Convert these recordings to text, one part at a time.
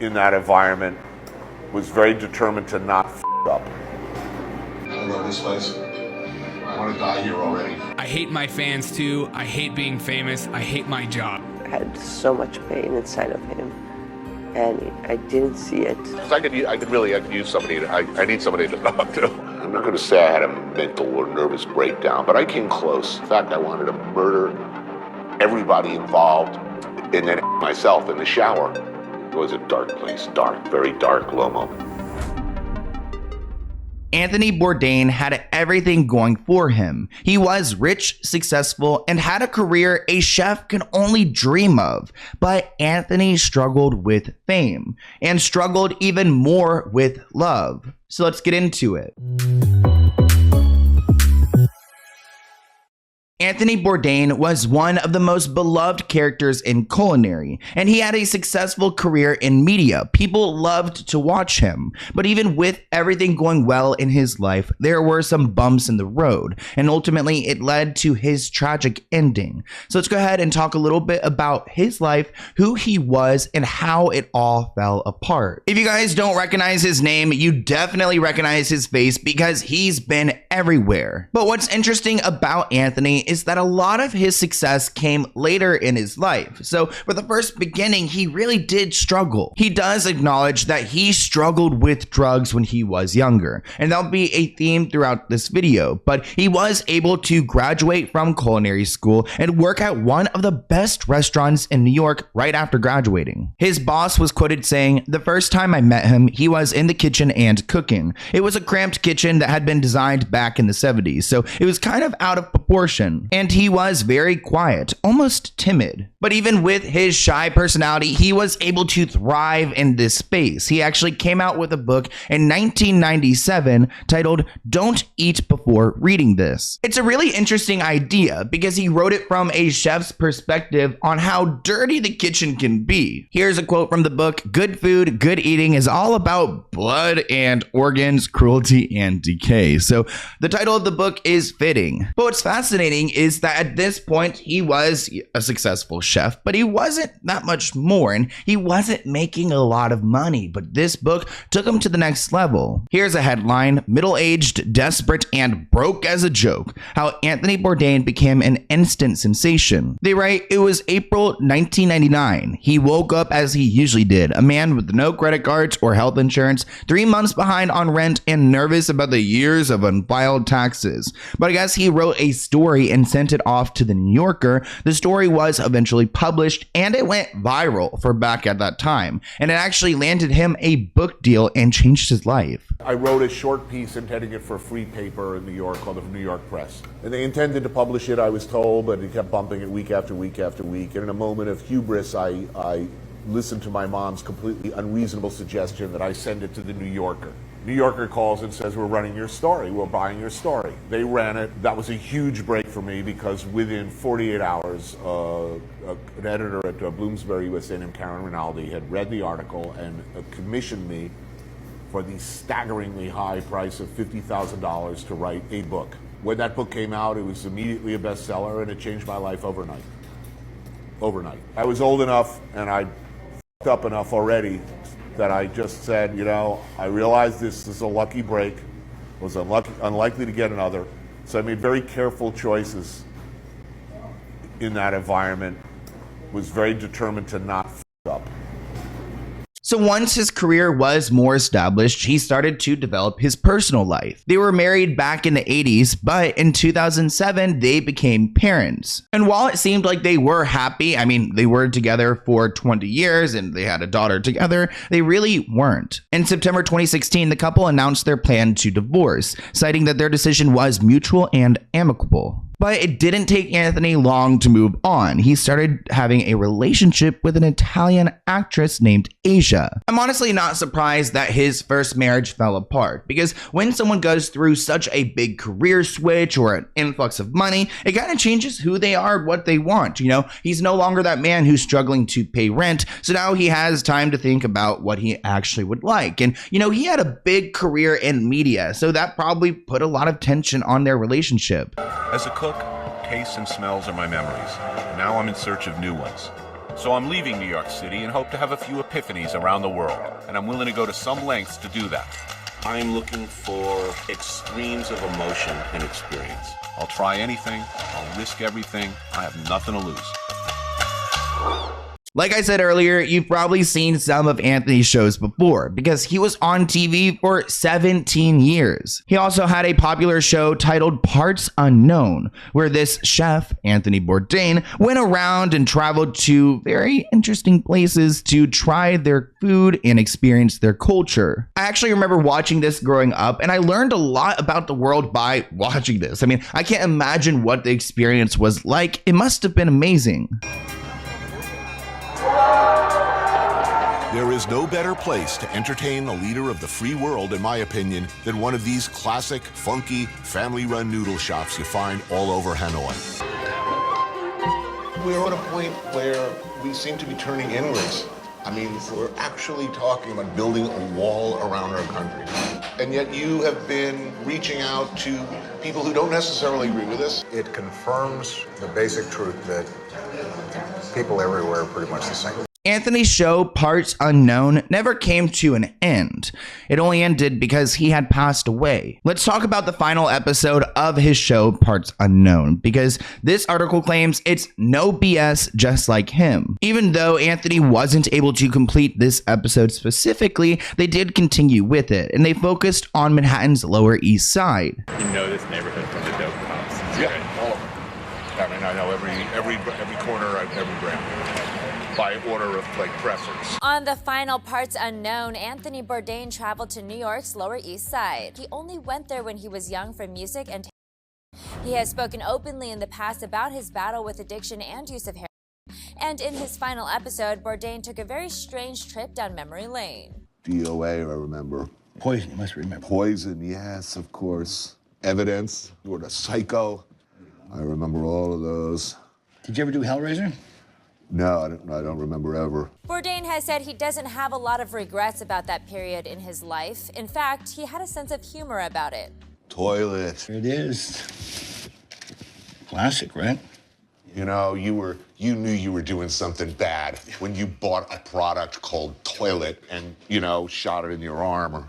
in that environment, was very determined to not f up. I love this place. I want to die here already. I hate my fans too. I hate being famous. I hate my job. I had so much pain inside of him, and I didn't see it. I could use somebody. I need somebody to talk to. I'm not going to say I had a mental or nervous breakdown, but I came close. In fact, I wanted to murder everybody involved, and then myself in the shower. It was a dark place, dark, very dark, low moment. Anthony Bourdain had everything going for him. He was rich, successful, and had a career a chef can only dream of. But Anthony struggled with fame and struggled even more with love. So let's get into it. Anthony Bourdain was one of the most beloved characters in culinary, and he had a successful career in media. People loved to watch him, but even with everything going well in his life, there were some bumps in the road, and ultimately it led to his tragic ending. So let's go ahead and talk a little bit about his life, who he was, and how it all fell apart. If you guys don't recognize his name, you definitely recognize his face because he's been everywhere. But what's interesting about Anthony is that a lot of his success came later in his life. So for the first beginning, he really did struggle. He does acknowledge that he struggled with drugs when he was younger, and that'll be a theme throughout this video, but he was able to graduate from culinary school and work at one of the best restaurants in New York right after graduating. His boss was quoted saying, "The first time I met him, he was in the kitchen and cooking. It was a cramped kitchen that had been designed back in the 70s, so it was kind of out of proportion. And he was very quiet, almost timid. But even with his shy personality, he was able to thrive in this space. He actually came out with a book in 1997 titled Don't Eat Before Reading This. It's a really interesting idea because he wrote it from a chef's perspective on how dirty the kitchen can be. Here's a quote from the book: "Good food, good eating is all about blood and organs, cruelty and decay." So the title of the book is fitting. But what's fascinating is that at this point, he was a successful chef, but he wasn't that much more, and he wasn't making a lot of money, but this book took him to the next level. Here's a headline: "Middle-aged, desperate, and broke as a joke. How Anthony Bourdain became an instant sensation." They write, "It was April 1999. He woke up as he usually did, a man with no credit cards or health insurance, 3 months behind on rent, and nervous about the years of unfiled taxes. But I guess he wrote a story and sent it off to the New Yorker. The story was eventually published, and it went viral for back at that time, and it actually landed him a book deal and changed his life. I wrote a short piece intending it for a free paper in New York called the New York Press. And they intended to publish it, I was told, but it kept bumping it week after week after week. And in a moment of hubris, I listened to my mom's completely unreasonable suggestion that I send it to the New Yorker. New Yorker calls and says, "We're running your story, we're buying your story." They ran it. That was a huge break for me because within 48 hours, an editor at Bloomsbury USA named Karen Rinaldi had read the article and commissioned me for the staggeringly high price of $50,000 to write a book. When that book came out, it was immediately a bestseller, and it changed my life overnight. Overnight. I was old enough and I f***ed up enough already that I just said, you know, I realized this is a lucky break, was unlikely to get another, so I made very careful choices in that environment, was very determined to not f*** up. So once his career was more established, he started to develop his personal life. They were married back in the 80s, but in 2007, they became parents. And while it seemed like they were happy, I mean, they were together for 20 years and they had a daughter together, they really weren't. In September 2016, the couple announced their plan to divorce, citing that their decision was mutual and amicable. But it didn't take Anthony long to move on. He started having a relationship with an Italian actress named Asia. I'm honestly not surprised that his first marriage fell apart, because when someone goes through such a big career switch or an influx of money, it kind of changes who they are, what they want. You know, he's no longer that man who's struggling to pay rent, so now he has time to think about what he actually would like. And, you know, he had a big career in media, so that probably put a lot of tension on their relationship. As a cook, tastes and smells are my memories. Now I'm in search of new ones. So I'm leaving New York City and hope to have a few epiphanies around the world. And I'm willing to go to some lengths to do that. I'm looking for extremes of emotion and experience. I'll try anything. I'll risk everything. I have nothing to lose. Like I said earlier, you've probably seen some of Anthony's shows before because he was on TV for 17 years. He also had a popular show titled Parts Unknown, where this chef, Anthony Bourdain, went around and traveled to very interesting places to try their food and experience their culture. I actually remember watching this growing up, and I learned a lot about the world by watching this. I mean, I can't imagine what the experience was like. It must have been amazing. There is no better place to entertain the leader of the free world, in my opinion, than one of these classic, funky, family-run noodle shops you find all over Hanoi. We're at a point where we seem to be turning inwards. I mean, we're actually talking about building a wall around our country. And yet you have been reaching out to people who don't necessarily agree with us. It confirms the basic truth that people everywhere are pretty much the same. Anthony's show, Parts Unknown, never came to an end. It only ended because he had passed away. Let's talk about the final episode of his show, Parts Unknown, because this article claims it's no BS just like him. Even though Anthony wasn't able to complete this episode specifically, they did continue with it, and they focused on Manhattan's Lower East Side. You know this neighborhood from the dope house. Yeah, all of them. I mean, I know every corner, every brand. By order of like preference. On the final Parts Unknown, Anthony Bourdain traveled to New York's Lower East Side. He only went there when he was young for music and he has spoken openly in the past about his battle with addiction and use of heroin. And in his final episode, Bourdain took a very strange trip down memory lane. DOA, I remember. Poison, you must remember. Poison, yes, of course. Evidence, you were a psycho. I remember all of those. Did you ever do Hellraiser? No, I don't remember ever. Bourdain has said he doesn't have a lot of regrets about that period in his life. In fact, he had a sense of humor about it. Toilet. It is. Classic, right? You know, you knew you were doing something bad when you bought a product called toilet and, you know, shot it in your arm or,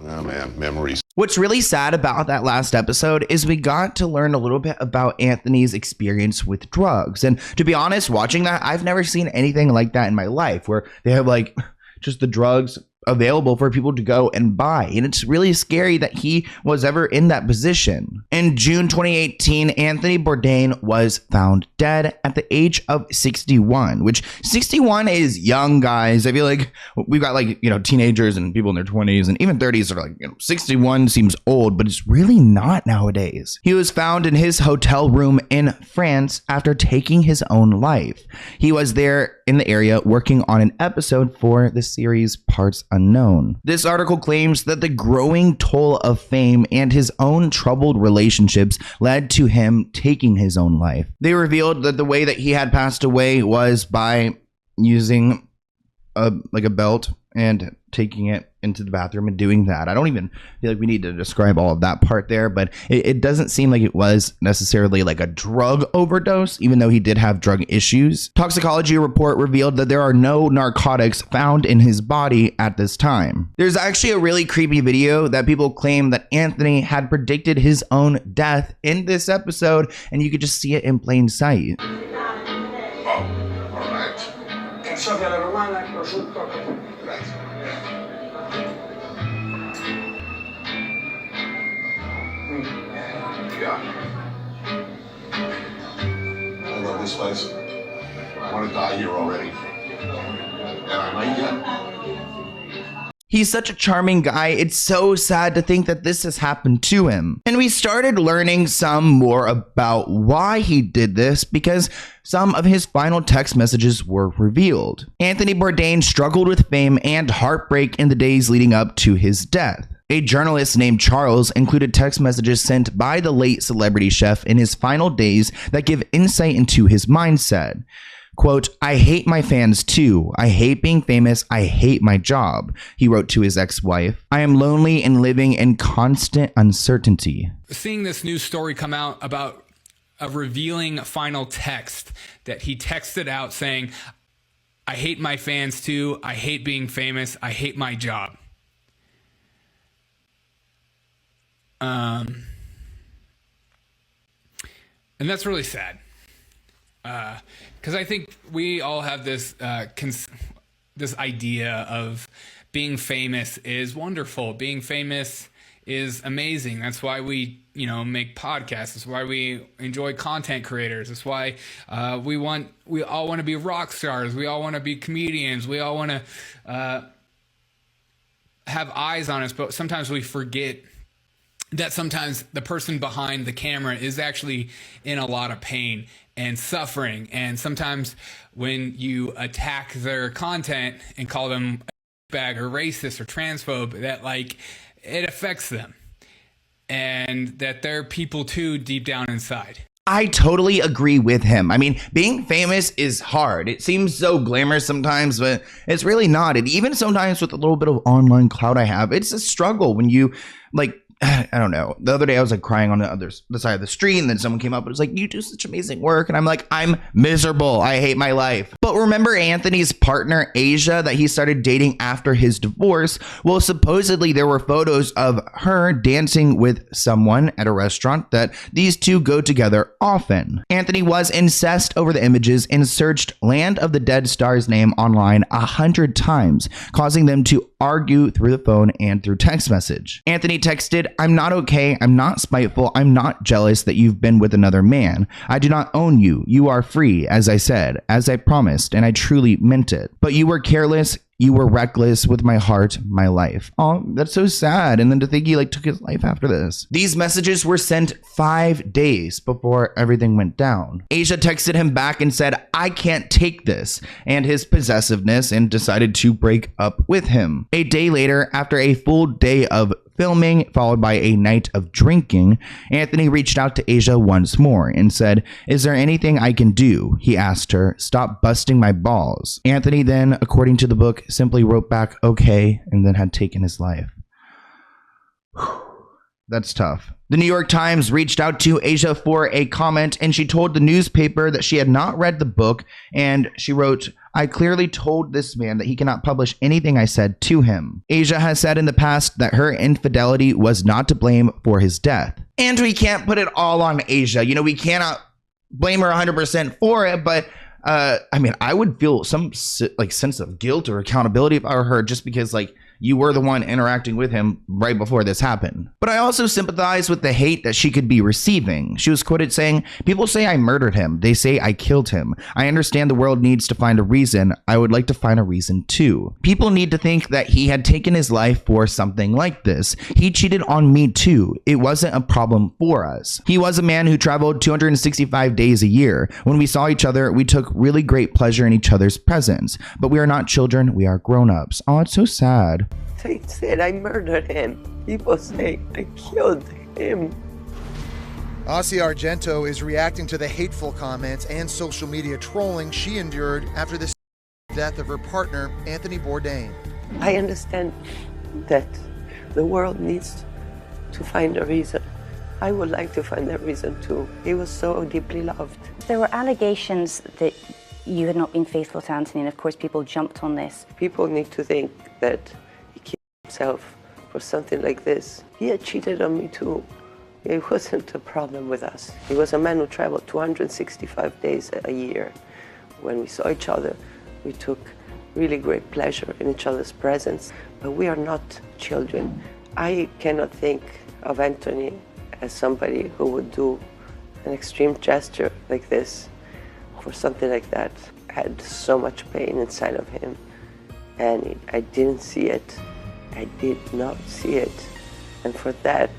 oh man, memories. What's really sad about that last episode is we got to learn a little bit about Anthony's experience with drugs. And to be honest, watching that, I've never seen anything like that in my life where they have like just the drugs available for people to go and buy. And it's really scary that he was ever in that position. In June 2018, Anthony Bourdain was found dead at the age of 61, which 61 is young, guys. I feel like we've got like, you know, teenagers and people in their 20s and even 30s are like, you know, 61 seems old, but it's really not nowadays. He was found in his hotel room in France after taking his own life. He was there in the area working on an episode for the series Parts Unknown. This article claims that the growing toll of fame and his own troubled relationships led to him taking his own life. They revealed that the way that he had passed away was by using a belt and taking it into the bathroom and doing that. I don't even feel like we need to describe all of that part there, but it doesn't seem like it was necessarily like a drug overdose, even though he did have drug issues. Toxicology report revealed that there are no narcotics found in his body at this time. There's actually a really creepy video that people claim that Anthony had predicted his own death in this episode, and you could just see it in plain sight. Oh, all right. Yeah. I love this place. I want to die here already. And I might yet. He's such a charming guy. It's so sad to think that this has happened to him. And we started learning some more about why he did this because some of his final text messages were revealed. Anthony Bourdain struggled with fame and heartbreak in the days leading up to his death. A journalist named Charles included text messages sent by the late celebrity chef in his final days that give insight into his mindset. Quote, "I hate my fans too. I hate being famous. I hate my job," he wrote to his ex-wife. "I am lonely and living in constant uncertainty." Seeing this news story come out about a revealing final text that he texted out saying, "I hate my fans too. I hate being famous. I hate my job." And that's really sad. Because I think we all have this this idea of being famous is wonderful. Being famous is amazing. That's why we, make podcasts. That's why we enjoy content creators. That's why we all want to be rock stars. We all want to be comedians. We all want to have eyes on us. But sometimes we forget that sometimes the person behind the camera is actually in a lot of pain and suffering. And sometimes when you attack their content and call them a bag or racist or transphobe, that it affects them, and that they're people too deep down inside. I totally agree with him. I mean, being famous is hard. It seems so glamorous sometimes, but it's really not. And even sometimes with a little bit of online clout I have, it's a struggle when you I don't know. The other day I was crying on the side of the street, and then someone came up and was like, "You do such amazing work." And I'm like, "I'm miserable. I hate my life." But remember Anthony's partner, Asia, that he started dating after his divorce? Well, supposedly there were photos of her dancing with someone at a restaurant that these two go together often. Anthony was incensed over the images and searched Land of the Dead star's name online 100 times, causing them to argue through the phone and through text message. Anthony texted, "I'm not okay. I'm not spiteful. I'm not jealous that you've been with another man. I do not own you. You are free, as I said, as I promised, and I truly meant it. But you were careless. You were reckless with my heart, my life." Oh, that's so sad. And then to think he took his life after this. These messages were sent 5 days before everything went down. Asia texted him back and said, "I can't take this," and his possessiveness, and decided to break up with him. A day later, after a full day of filming followed by a night of drinking, Anthony reached out to Asia once more and said, "Is there anything I can do?" He asked her, "Stop busting my balls." Anthony then, according to the book, simply wrote back, "Okay," and then had taken his life. That's tough. The New York Times reached out to Asia for a comment, and she told the newspaper that she had not read the book, and she wrote, "I clearly told this man that he cannot publish anything I said to him." Asia has said in the past that her infidelity was not to blame for his death. And we can't put it all on Asia. We cannot blame her 100% for it, but I would feel some sense of guilt or accountability if I were her, just because you were the one interacting with him right before this happened. But I also sympathize with the hate that she could be receiving. She was quoted saying, "People say I murdered him. They say I killed him. I understand the world needs to find a reason. I would like to find a reason too. People need to think that he had taken his life for something like this. He cheated on me too. It wasn't a problem for us. He was a man who traveled 265 days a year. When we saw each other, we took really great pleasure in each other's presence. But we are not children. We are grown-ups." Oh, it's so sad. They said I murdered him. People say I killed him. Ossie Argento is reacting to the hateful comments and social media trolling she endured after the death of her partner, Anthony Bourdain. I understand that the world needs to find a reason. I would like to find that reason too. He was so deeply loved. There were allegations that you had not been faithful to Anthony, and of course people jumped on this. People need to think that he killed himself for something like this. He had cheated on me too. It wasn't a problem with us. He was a man who traveled 265 days a year. When we saw each other, we took really great pleasure in each other's presence, but we are not children. I cannot think of Anthony as somebody who would do an extreme gesture like this for something like that. I had so much pain inside of him, and I didn't see it. I did not see it. And for that,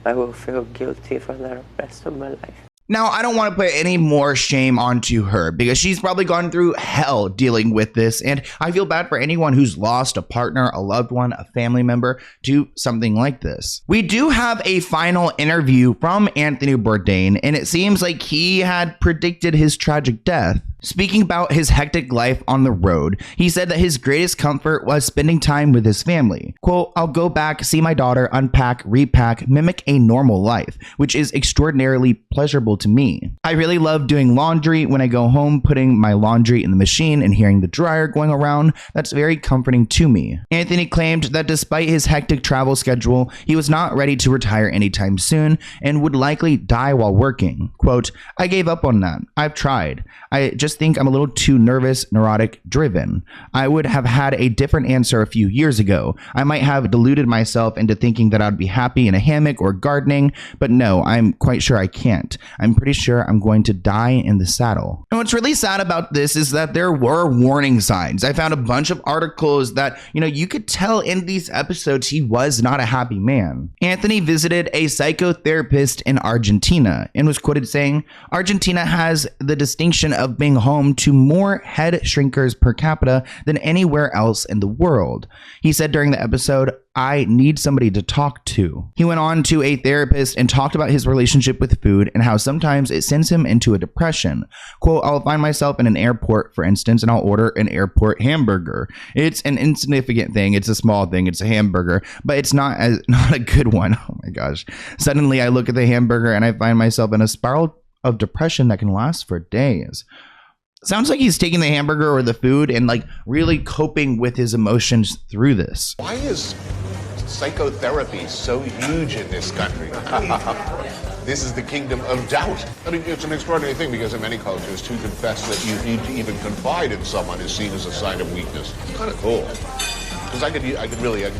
I will feel guilty for the rest of my life. Now, I don't want to put any more shame onto her because she's probably gone through hell dealing with this. And I feel bad for anyone who's lost a partner, a loved one, a family member to something like this. We do have a final interview from Anthony Bourdain, and it seems like he had predicted his tragic death. Speaking about his hectic life on the road, he said that his greatest comfort was spending time with his family. Quote, I'll go back, see my daughter, unpack, repack, mimic a normal life, which is extraordinarily pleasurable to me. I really love doing laundry. When I go home, putting my laundry in the machine and hearing the dryer going around, that's very comforting to me. Anthony claimed that despite his hectic travel schedule, he was not ready to retire anytime soon and would likely die while working. Quote, I gave up on that. I've tried. I just think I'm a little too nervous, neurotic, driven. I would have had a different answer a few years ago. I might have deluded myself into thinking that I'd be happy in a hammock or gardening, but no, I'm quite sure I can't. I'm pretty sure I'm going to die in the saddle. And what's really sad about this is that there were warning signs. I found a bunch of articles that, you could tell in these episodes he was not a happy man. Anthony visited a psychotherapist in Argentina and was quoted saying, Argentina has the distinction of being home to more head shrinkers per capita than anywhere else in the world. He said during the episode, I need somebody to talk to. He went on to a therapist and talked about his relationship with food and how sometimes it sends him into a depression. Quote, I'll find myself in an airport, for instance, and I'll order an airport hamburger. It's an insignificant thing. It's a small thing. It's a hamburger, but it's not a good one. Oh my gosh. Suddenly I look at the hamburger and I find myself in a spiral of depression that can last for days. Sounds like he's taking the hamburger or the food and really coping with his emotions through this. Why is psychotherapy so huge in this country? This is the kingdom of doubt. It's an extraordinary thing because in many cultures, to confess that you need to even confide in someone is seen as a sign of weakness. It's kind of cool. Because I could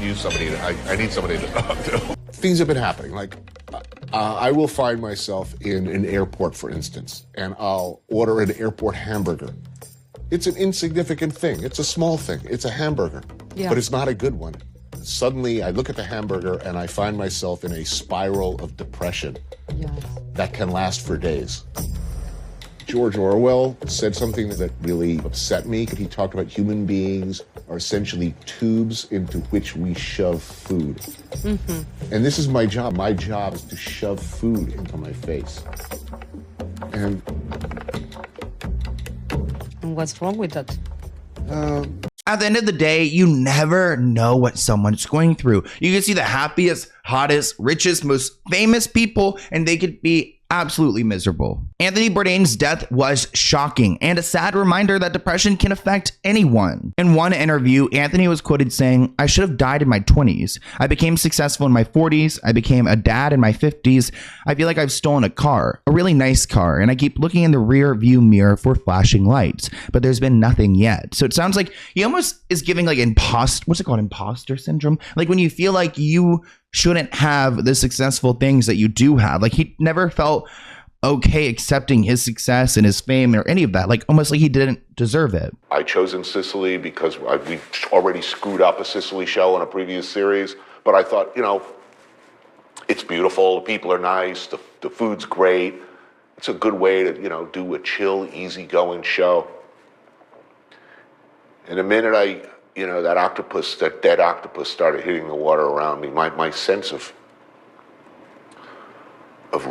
use somebody. I need somebody to talk to. Things have been happening. I will find myself in an airport, for instance, and I'll order an airport hamburger. It's an insignificant thing. It's a small thing. It's a hamburger, but it's not a good one. Suddenly, I look at the hamburger and I find myself in a spiral of depression that can last for days. George Orwell said something that really upset me. He talked about human beings are essentially tubes into which we shove food. Mm-hmm. And this is my job. My job is to shove food into my face. And what's wrong with that? At the end of the day, you never know what someone's going through. You can see the happiest, hottest, richest, most famous people, and they could be absolutely miserable. Anthony Bourdain's death was shocking and a sad reminder that depression can affect anyone. In one interview, Anthony was quoted saying, I should have died in my 20s. I became successful in my 40s. I became a dad in my 50s. I feel like I've stolen a car, a really nice car, and I keep looking in the rear view mirror for flashing lights, but there's been nothing yet. So it sounds like he almost is giving imposter syndrome? Like when you feel like you shouldn't have the successful things that you do have. He never felt okay accepting his success and his fame or any of that. Almost like he didn't deserve it. I chose in Sicily because we already screwed up a Sicily show in a previous series, but I thought, it's beautiful, the people are nice, the food's great. It's a good way to, do a chill, easygoing show. And the minute that dead octopus started hitting the water around me, my sense of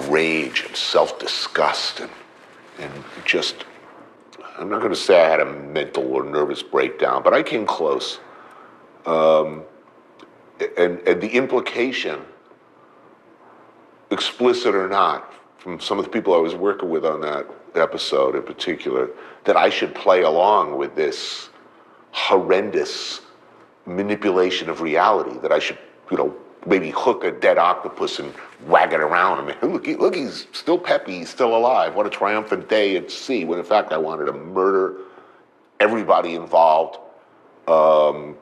rage and self-disgust and just, I'm not going to say I had a mental or nervous breakdown, but I came close. And the implication, explicit or not, from some of the people I was working with on that episode in particular, that I should play along with this horrendous manipulation of reality, that I should, maybe hook a dead octopus and wag it around. Look, he's still peppy, he's still alive. What a triumphant day at sea, when in fact I wanted to murder everybody involved, and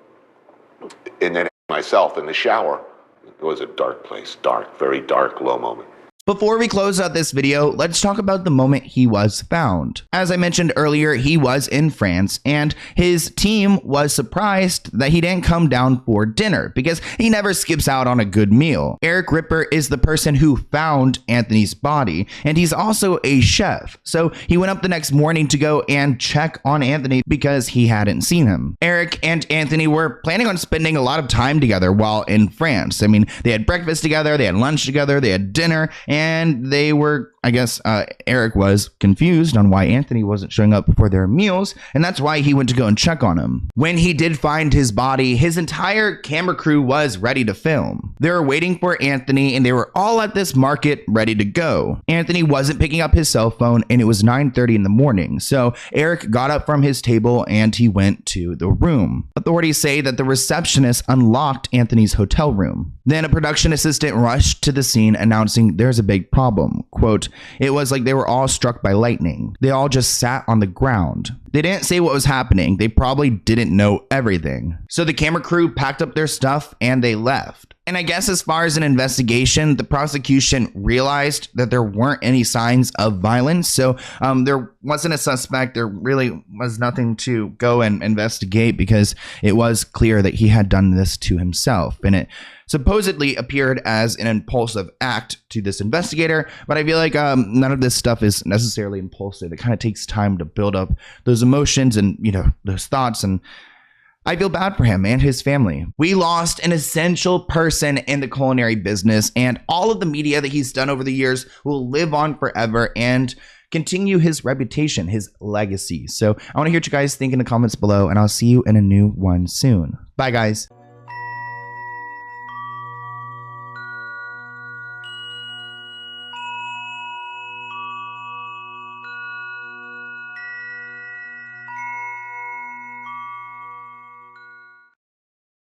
then myself in the shower. It was a dark place, very dark, low moment. Before we close out this video, let's talk about the moment he was found. As I mentioned earlier, he was in France and his team was surprised that he didn't come down for dinner because he never skips out on a good meal. Eric Ripper is the person who found Anthony's body and he's also a chef. So he went up the next morning to go and check on Anthony because he hadn't seen him. Eric and Anthony were planning on spending a lot of time together while in France. They had breakfast together, they had lunch together, they had dinner, and they were I guess Eric was confused on why Anthony wasn't showing up for their meals, and that's why he went to go and check on him. When he did find his body, his entire camera crew was ready to film. They were waiting for Anthony, and they were all at this market ready to go. Anthony wasn't picking up his cell phone, and it was 9:30 in the morning, so Eric got up from his table and he went to the room. Authorities say that the receptionist unlocked Anthony's hotel room. Then a production assistant rushed to the scene announcing there's a big problem. Quote, it was like they were all struck by lightning. They all just sat on the ground. They didn't say what was happening. They probably didn't know everything. So the camera crew packed up their stuff and they left. And I guess as far as an investigation, the prosecution realized that there weren't any signs of violence. So there wasn't a suspect. There really was nothing to go and investigate because it was clear that he had done this to himself. And it supposedly appeared as an impulsive act to this investigator. But I feel like none of this stuff is necessarily impulsive. It kind of takes time to build up those emotions and, you know, those thoughts. And I feel bad for him and his family. We lost an essential person in the culinary business, and all of the media that he's done over the years will live on forever and continue his reputation, his legacy. So I want to hear what you guys think in the comments below, and I'll see you in a new one soon. Bye, guys.